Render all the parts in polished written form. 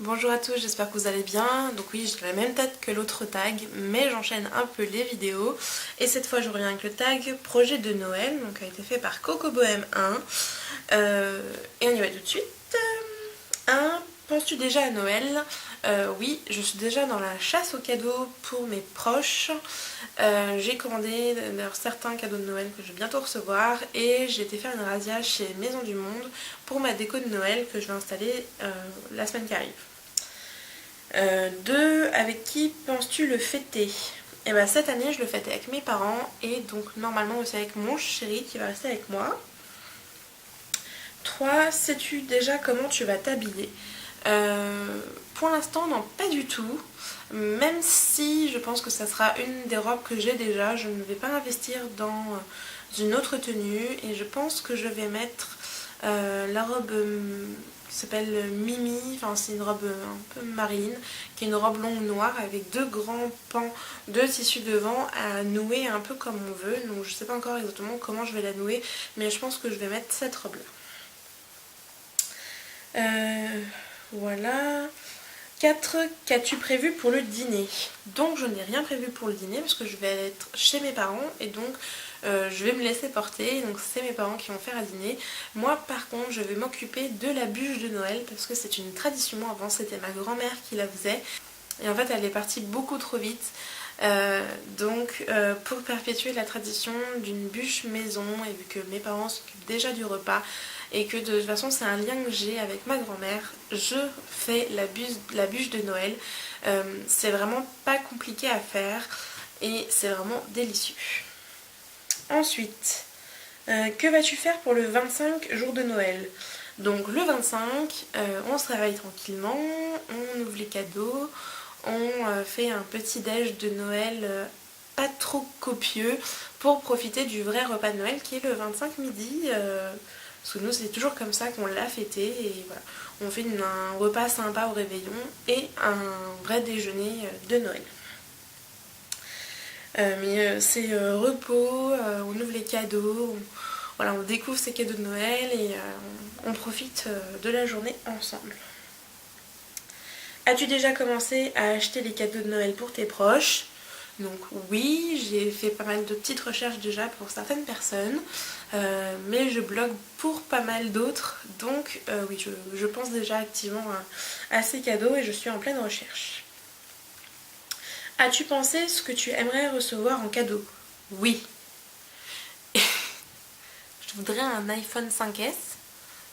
Bonjour à tous, j'espère que vous allez bien. Donc oui, j'ai la même tête que l'autre tag, mais j'enchaîne un peu les vidéos. Et cette fois, je reviens avec le tag projet de Noël, donc a été fait par Coco Bohème 1. Et on y va tout de suite. 1. Penses-tu déjà à Noël? Oui, je suis déjà dans la chasse aux cadeaux pour mes proches. J'ai commandé d'ailleurs certains cadeaux de Noël que je vais bientôt recevoir et j'ai été faire une razzia chez Maison du Monde pour ma déco de Noël que je vais installer la semaine qui arrive. 2. Avec qui penses-tu le fêter? Et bien cette année je le fête avec mes parents et donc normalement aussi avec mon chéri qui va rester avec moi. 3. Sais-tu déjà comment tu vas t'habiller? Pour l'instant non, pas du tout. Même si je pense que ça sera une des robes que j'ai déjà, je ne vais pas investir dans une autre tenue et je pense que je vais mettre la robe qui s'appelle Mimi, enfin c'est une robe un peu marine, qui est une robe longue noire avec deux grands pans de tissu devant à nouer un peu comme on veut. Donc je sais pas encore exactement comment je vais la nouer, mais je pense que je vais mettre cette robe là. Voilà. 4. Qu'as-tu prévu pour le dîner? Donc je n'ai rien prévu pour le dîner parce que je vais être chez mes parents et donc je vais me laisser porter. Donc c'est mes parents qui vont faire à dîner. Moi par contre je vais m'occuper de la bûche de Noël parce que c'est une tradition. Avant c'était ma grand-mère qui la faisait et en fait elle est partie beaucoup trop vite. Pour perpétuer la tradition d'une bûche maison et vu que mes parents s'occupent déjà du repas et que de toute façon c'est un lien que j'ai avec ma grand-mère, je fais la bûche de Noël. C'est vraiment pas compliqué à faire et c'est vraiment délicieux. Ensuite, que vas-tu faire pour le 25 jour de Noël? Donc le 25, on se réveille tranquillement, on ouvre les cadeaux, on fait un petit déj de Noël pas trop copieux pour profiter du vrai repas de Noël qui est le 25 midi. Parce que nous c'est toujours comme ça qu'on l'a fêté et voilà. On fait un repas sympa au réveillon et un vrai déjeuner de Noël. C'est repos, on ouvre les cadeaux, voilà, on découvre ces cadeaux de Noël et on profite de la journée ensemble. As-tu déjà commencé à acheter les cadeaux de Noël pour tes proches? Donc oui, j'ai fait pas mal de petites recherches déjà pour certaines personnes, mais je blogue pour pas mal d'autres. Donc oui, je pense déjà activement à ces cadeaux et je suis en pleine recherche. As-tu pensé ce que tu aimerais recevoir en cadeau? Oui. Je voudrais un iPhone 5S,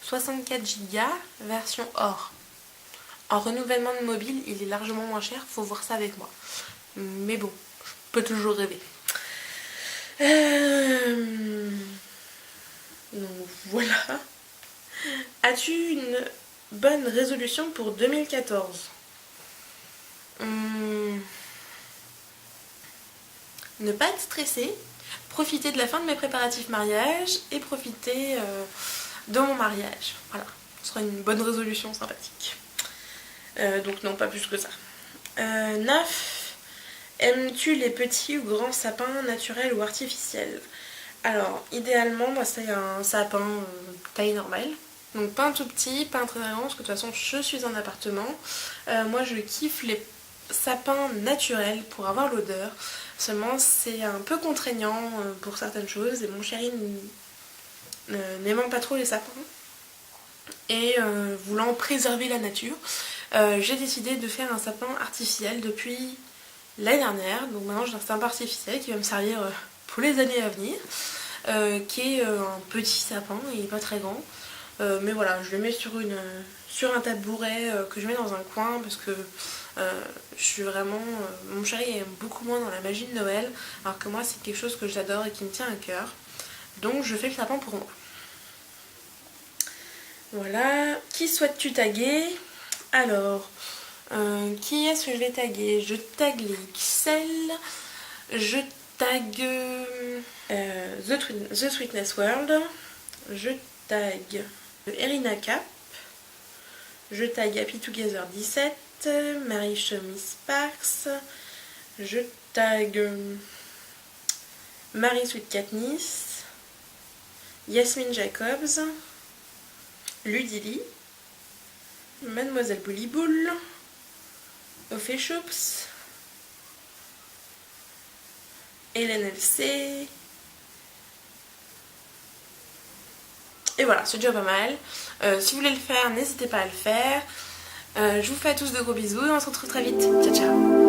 64 Go, version or. En renouvellement de mobile, il est largement moins cher, faut voir ça avec moi. Mais bon, je peux toujours rêver. Donc voilà. As-tu une bonne résolution pour 2014? Ne pas être stressé, profiter de la fin de mes préparatifs mariage et profiter de mon mariage. Voilà, ce sera une bonne résolution sympathique. Donc non, pas plus que ça. 9. Aimes-tu les petits ou grands sapins naturels ou artificiels? Alors, idéalement, moi c'est un sapin taille normale. Donc pas un tout petit, pas un très grand, parce que de toute façon je suis en appartement. Moi je kiffe les sapins naturels pour avoir l'odeur. Seulement c'est un peu contraignant pour certaines choses et mon chéri n'aimant pas trop les sapins et voulant préserver la nature, j'ai décidé de faire un sapin artificiel depuis l'année dernière. Donc maintenant j'ai un sapin artificiel qui va me servir pour les années à venir, qui est un petit sapin, il n'est pas très grand. Mais voilà, je le mets sur un tabouret que je mets dans un coin parce que je suis vraiment... mon chéri est beaucoup moins dans la magie de Noël, alors que moi c'est quelque chose que j'adore et qui me tient à cœur. Donc je fais le sapin pour moi. Voilà. Qui souhaites-tu taguer? Alors, qui est-ce que je vais taguer? Je tag les XL, je tag The Sweetness World, je tag Erina Cap, je tag Happy Together 17, Marie Miss Sparks, je tag Marie Sweet Katniss, Yasmine Jacobs, Ludili, Mademoiselle Bouliboule, Officials, Hélène LC. Et voilà, c'est déjà pas mal. Si vous voulez le faire, n'hésitez pas à le faire. Je vous fais à tous de gros bisous et on se retrouve très vite. Ciao ciao.